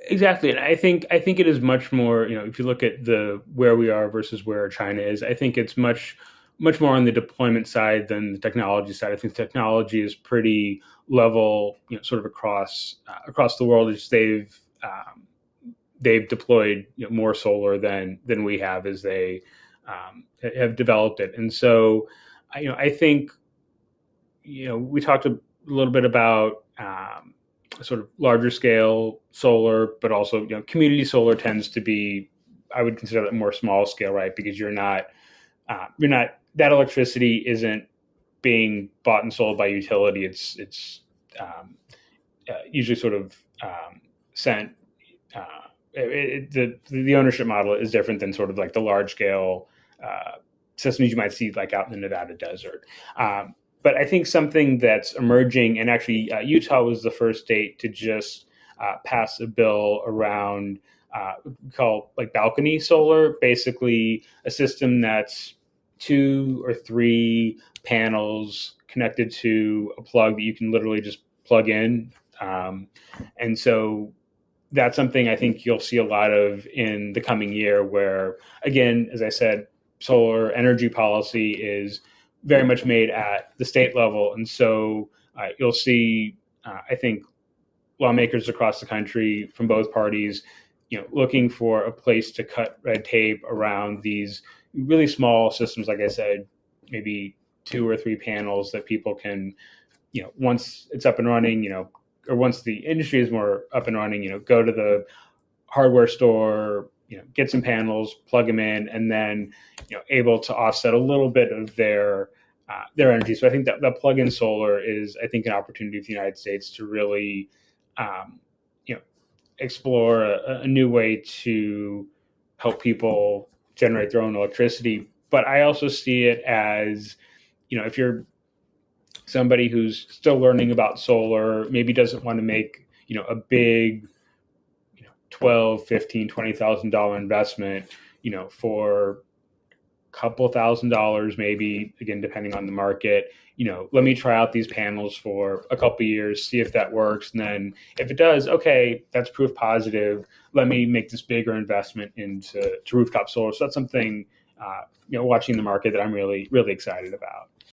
Exactly, and I think it is much more. If you look at the where we are versus where China is, I think it's much more on the deployment side than the technology side. I think technology is pretty level, sort of across the world. As they've deployed more solar than we have as they have developed it, and so I think we talked a little bit about sort of larger scale solar, but also community solar tends to be, I would consider that more small scale, right? Because you're not that electricity isn't being bought and sold by utility. It's usually sort of sent. The ownership model is different than sort of like the large scale systems you might see like out in the Nevada desert. But I think something that's emerging, and actually Utah was the first state to just pass a bill around called like balcony solar, basically a system that's two or three panels connected to a plug that you can literally just plug in. And so that's something I think you'll see a lot of in the coming year, where, again, as I said, solar energy policy is very much made at the state level. And so you'll see, I think, lawmakers across the country from both parties, looking for a place to cut red tape around these really small systems. Like I said, maybe two or three panels that people can, once it's up and running, or once the industry is more up and running, go to the hardware store, get some panels, plug them in, and then, able to offset a little bit of their energy. So I think that plug-in solar is, I think, an opportunity for the United States to really, um, explore a new way to help people generate their own electricity. But I also see it as, if you're somebody who's still learning about solar, maybe doesn't want to make, a big, 12, 15, $20,000 investment, for a couple $1,000s, maybe, again, depending on the market, let me try out these panels for a couple of years, see if that works. And then if it does, okay, that's proof positive. Let me make this bigger investment into rooftop solar. So that's something, watching the market that I'm really, really excited about.